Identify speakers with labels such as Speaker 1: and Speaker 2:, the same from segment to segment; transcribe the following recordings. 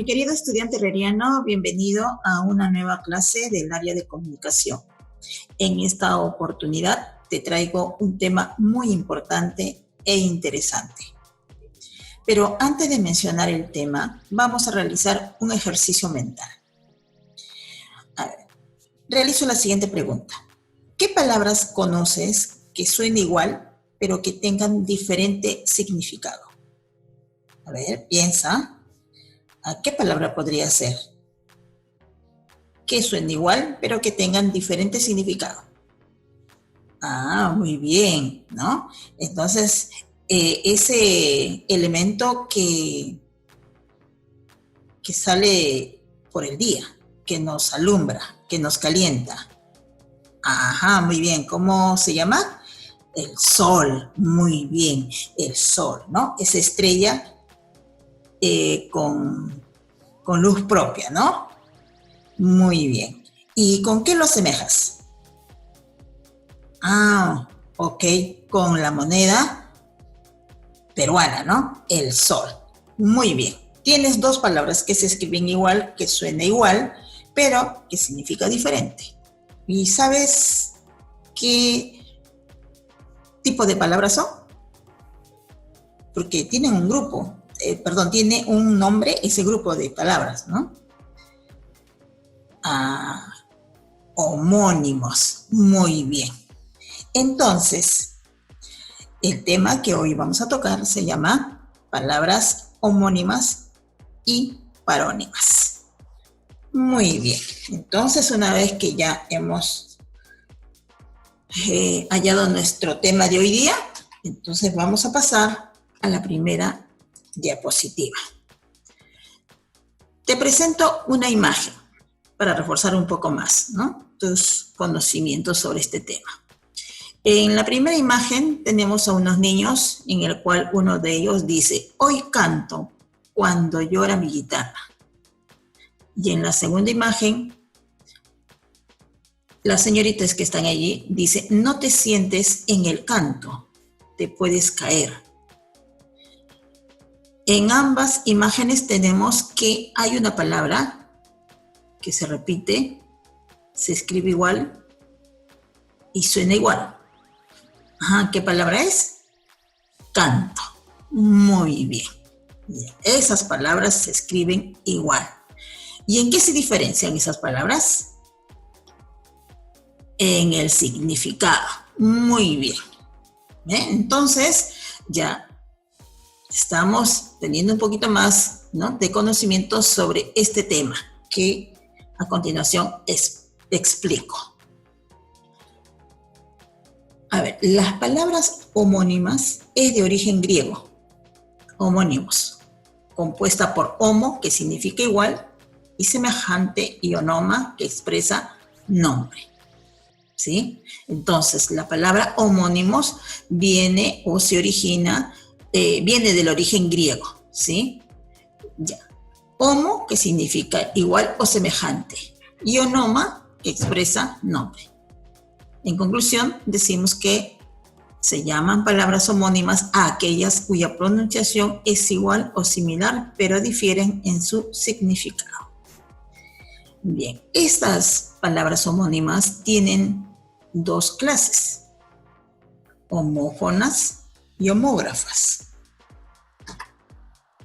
Speaker 1: Mi querido estudiante herreriano, bienvenido a una nueva clase del área de comunicación. En esta oportunidad te traigo un tema muy importante e interesante. Pero antes de mencionar el tema, vamos a realizar un ejercicio mental. A ver, realizo la siguiente pregunta. ¿Qué palabras conoces que suenen igual, pero que tengan diferente significado? A ver, piensa. ¿A qué palabra podría ser? Que suene igual, pero que tengan diferente significado. Ah, muy bien, ¿no? Entonces, ese elemento que sale por el día, que nos alumbra, que nos calienta. Ajá, muy bien. ¿Cómo se llama? El sol. Muy bien, el sol, ¿no? Esa estrella con luz propia, ¿no? Muy bien. ¿Y con qué lo asemejas? Ah, ok, con la moneda peruana, ¿no? El sol. Muy bien. Tienes dos palabras que se escriben igual, que suena igual, pero que significa diferente. ¿Y sabes qué tipo de palabras son? Porque tienen un grupo, tiene un nombre ese grupo de palabras, ¿no? Ah, homónimos. Muy bien. Entonces, el tema que hoy vamos a tocar se llama palabras homónimas y parónimas. Muy bien. Entonces, una vez que ya hemos hallado nuestro tema de hoy día, entonces vamos a pasar a la primera diapositiva. Te presento una imagen para reforzar un poco más, ¿no?, tus conocimientos sobre este tema. En la primera imagen tenemos a unos niños en el cual uno de ellos dice: hoy canto cuando llora mi guitarra. Y en la segunda imagen, las señoritas que están allí dice: no te sientes en el canto, te puedes caer. En ambas imágenes tenemos que hay una palabra que se repite, se escribe igual y suena igual. Ajá, ¿qué palabra es? Canto. Muy bien. Esas palabras se escriben igual. ¿Y en qué se diferencian esas palabras? En el significado. Muy bien. Entonces, ya estamos teniendo un poquito más, ¿no?, de conocimiento sobre este tema que a continuación explico. A ver, las palabras homónimas es de origen griego, homónimos, compuesta por homo, que significa igual, y semejante, y onoma, que expresa nombre, ¿sí? Entonces, la palabra homónimos viene o se origina, viene del origen griego, ¿sí? Ya. Homo, que significa igual o semejante, y onoma, que expresa nombre. En conclusión, decimos que se llaman palabras homónimas a aquellas cuya pronunciación es igual o similar, pero difieren en su significado. Bien, estas palabras homónimas tienen dos clases: homófonas y homógrafas.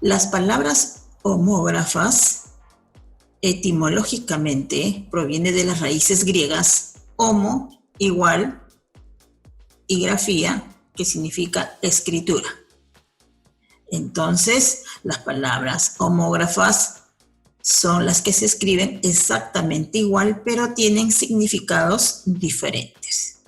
Speaker 1: Las palabras homógrafas etimológicamente provienen de las raíces griegas homo, igual, y grafía, que significa escritura. Entonces, las palabras homógrafas son las que se escriben exactamente igual, pero tienen significados diferentes.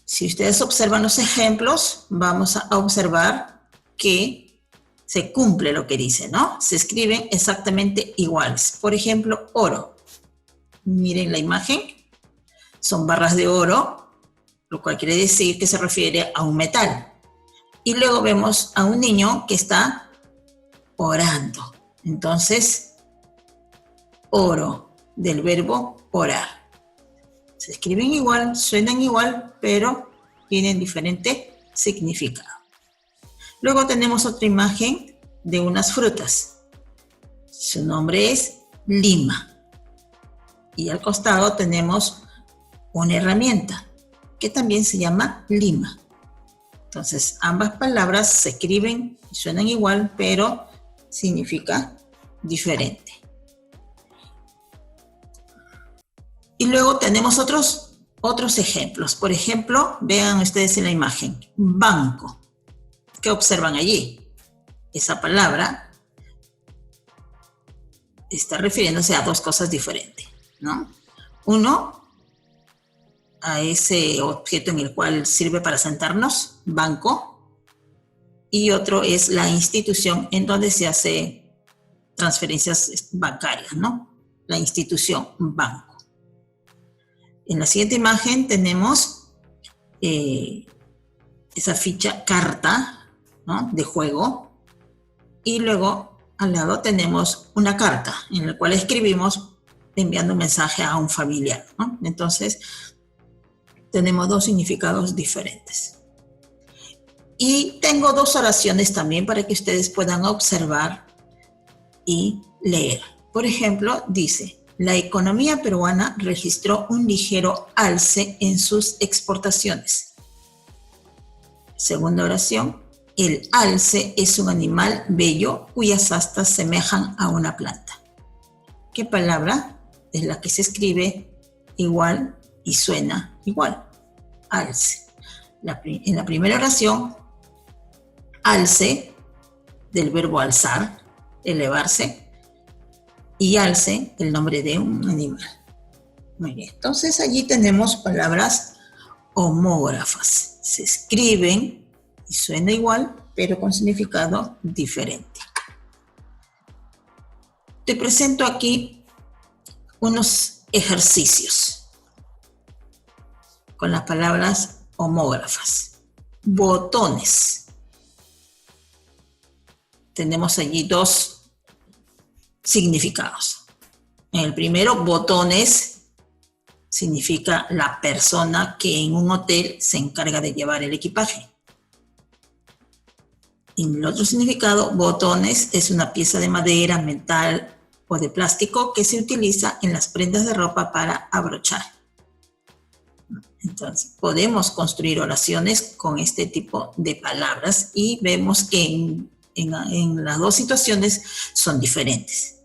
Speaker 1: Si ustedes observan los ejemplos, vamos a observar que se cumple lo que dice, ¿no? Se escriben exactamente iguales. Por ejemplo, oro. Miren la imagen. Son barras de oro, lo cual quiere decir que se refiere a un metal. Y luego vemos a un niño que está orando. Entonces, oro, del verbo orar. Se escriben igual, suenan igual, pero tienen diferente significado. Luego tenemos otra imagen de unas frutas. Su nombre es lima. Y al costado tenemos una herramienta que también se llama lima. Entonces, ambas palabras se escriben y suenan igual, pero significa diferente. Y luego tenemos otros ejemplos. Por ejemplo, vean ustedes en la imagen, banco. ¿Qué observan allí? Esa palabra está refiriéndose a dos cosas diferentes, ¿no? Uno, a ese objeto en el cual sirve para sentarnos, banco, y otro es la institución en donde se hace transferencias bancarias, ¿no? La institución, banco. En la siguiente imagen tenemos esa ficha carta, ¿no?, de juego, y luego al lado tenemos una carta en la cual escribimos enviando un mensaje a un familiar, ¿no? Entonces, tenemos dos significados diferentes. Y tengo dos oraciones también para que ustedes puedan observar y leer. Por ejemplo, dice: la economía peruana registró un ligero alce en sus exportaciones. Segunda oración: el alce es un animal bello cuyas astas semejan a una planta. ¿Qué palabra es la que se escribe igual y suena igual? Alce. En la primera oración, alce, del verbo alzar, elevarse, y alce, el nombre de un animal. Muy bien, entonces allí tenemos palabras homógrafas. Se escriben y suena igual, pero con significado diferente. Te presento aquí unos ejercicios con las palabras homógrafas. Botones. Tenemos allí dos significados. En el primero, botones significa la persona que en un hotel se encarga de llevar el equipaje. En el otro significado, botones es una pieza de madera, metal o de plástico que se utiliza en las prendas de ropa para abrochar. Entonces, podemos construir oraciones con este tipo de palabras y vemos que en las dos situaciones son diferentes.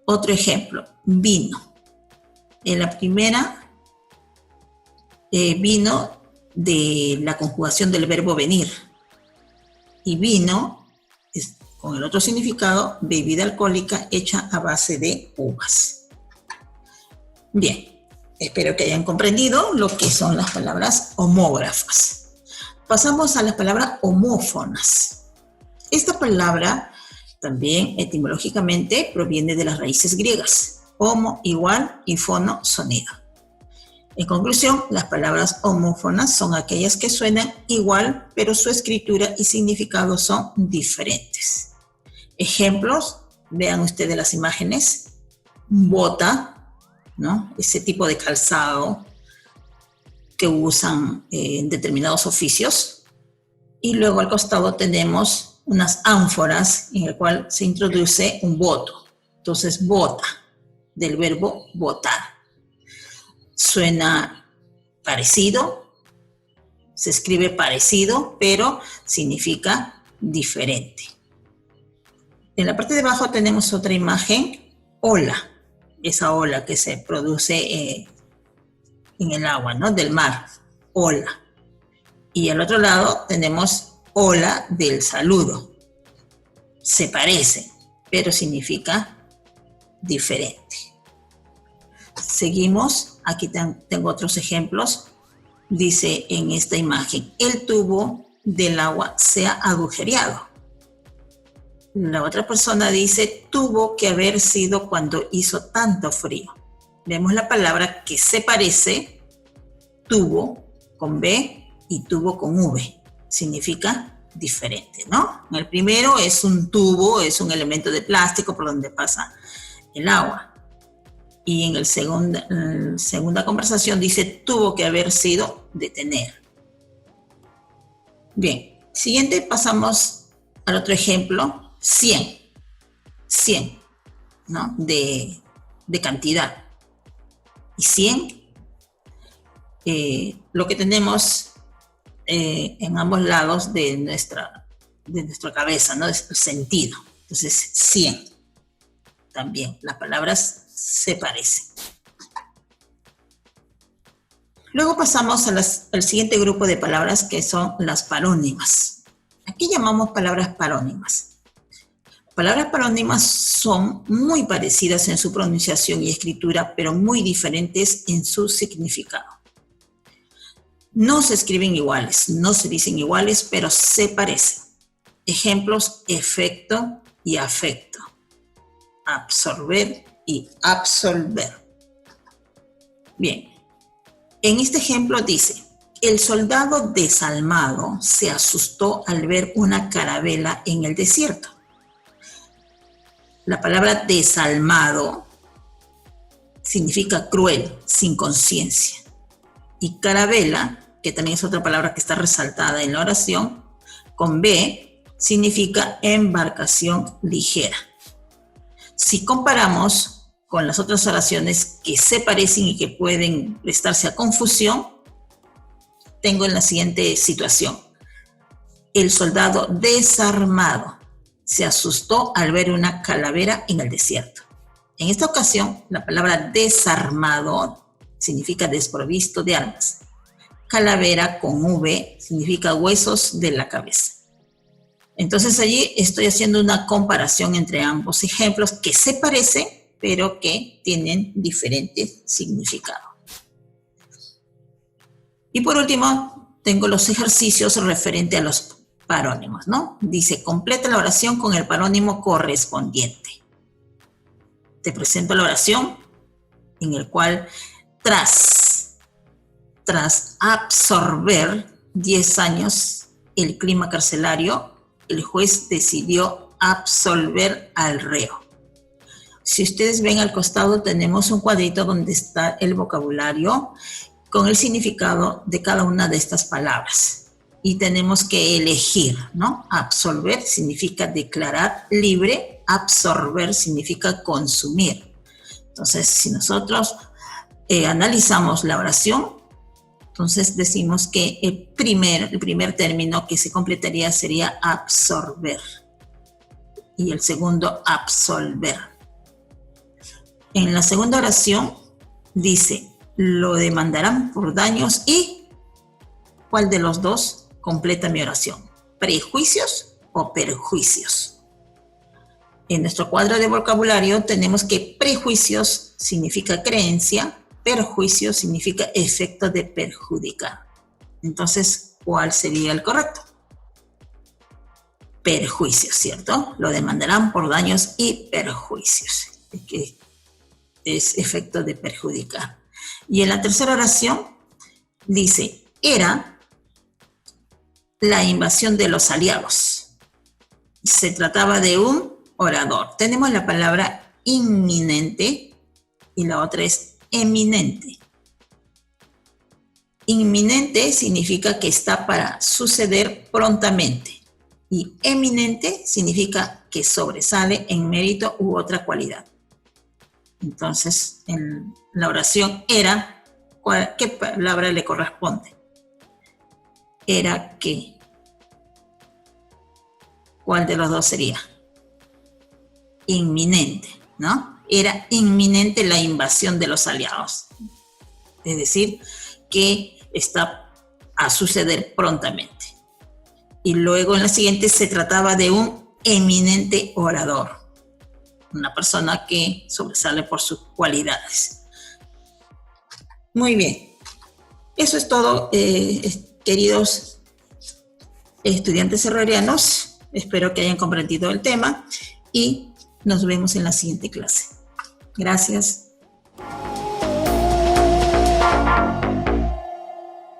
Speaker 1: Otro ejemplo, vino. En la primera, vino de la conjugación del verbo venir. Y vino, con el otro significado, bebida alcohólica hecha a base de uvas. Bien, espero que hayan comprendido lo que son las palabras homógrafas. Pasamos a las palabras homófonas. Esta palabra también etimológicamente proviene de las raíces griegas. Homo, igual, y fono, sonido. En conclusión, las palabras homófonas son aquellas que suenan igual, pero su escritura y significado son diferentes. Ejemplos, vean ustedes las imágenes. Bota, ¿no?, ese tipo de calzado que usan en determinados oficios. Y luego al costado tenemos unas ánforas en el cual se introduce un voto. Entonces, bota, del verbo botar. Suena parecido, se escribe parecido, pero significa diferente. En la parte de abajo tenemos otra imagen, ola, esa ola que se produce en el agua, ¿no?, del mar, ola. Y al otro lado tenemos ola del saludo. Se parece, pero significa diferente. Seguimos, aquí tengo otros ejemplos. Dice en esta imagen, el tubo del agua se ha agujereado. La otra persona dice, tuvo que haber sido cuando hizo tanto frío. Vemos la palabra que se parece, tubo con B y tubo con V. Significa diferente, ¿no? En el primero es un tubo, es un elemento de plástico por donde pasa el agua. Y en la segunda conversación dice, tuvo que haber sido de tener. Bien, siguiente pasamos al otro ejemplo, 100, 100, ¿no? De cantidad. Y 100, lo que tenemos en ambos lados de nuestra cabeza, ¿no? Es el sentido. Entonces, 100. También las palabras se parecen. Luego pasamos al siguiente grupo de palabras, que son las parónimas. Aquí llamamos palabras parónimas. Palabras parónimas son muy parecidas en su pronunciación y escritura, pero muy diferentes en su significado. No se escriben iguales, no se dicen iguales, pero se parecen. Ejemplos: efecto y afecto. Absorber y absolver. Bien, en este ejemplo dice: el soldado desalmado se asustó al ver una carabela en el desierto. La palabra desalmado significa cruel, sin conciencia. Y carabela, que también es otra palabra que está resaltada en la oración, con B, significa embarcación ligera. Si comparamos con las otras oraciones que se parecen y que pueden prestarse a confusión, tengo en la siguiente situación: el soldado desarmado se asustó al ver una calavera en el desierto. En esta ocasión, la palabra desarmado significa desprovisto de armas. Calavera, con V, significa huesos de la cabeza. Entonces allí estoy haciendo una comparación entre ambos ejemplos que se parecen, pero que tienen diferentes significados. Y por último, tengo los ejercicios referentes a los parónimos, ¿no? Dice: completa la oración con el parónimo correspondiente. Te presento la oración en el cual tras absorber 10 años el clima carcelario, el juez decidió absolver al reo. Si ustedes ven al costado, tenemos un cuadrito donde está el vocabulario con el significado de cada una de estas palabras. Y tenemos que elegir, ¿no? Absolver significa declarar libre, absorber significa consumir. Entonces, si nosotros analizamos la oración, entonces decimos que el primer término que se completaría sería absorber y el segundo absolver. En la segunda oración dice: lo demandarán por daños y ¿cuál de los dos completa mi oración? ¿Prejuicios o perjuicios? En nuestro cuadro de vocabulario tenemos que prejuicios significa creencia, perjuicio significa efecto de perjudicar. Entonces, ¿cuál sería el correcto? Perjuicios, ¿cierto? Lo demandarán por daños y perjuicios, que es efecto de perjudicar. Y en la tercera oración dice: era la invasión de los aliados. Se trataba de un orador. Tenemos la palabra inminente y la otra es eminente. Inminente significa que está para suceder prontamente y eminente significa que sobresale en mérito u otra cualidad. Entonces, en la oración era, ¿qué palabra le corresponde? Era que. ¿Cuál de los dos sería? Inminente, ¿no? Era inminente la invasión de los aliados. Es decir, que está a suceder prontamente. Y luego en la siguiente se trataba de un eminente orador. Una persona que sobresale por sus cualidades. Muy bien. Eso es todo, queridos estudiantes herrerianos. Espero que hayan comprendido el tema y nos vemos en la siguiente clase. Gracias.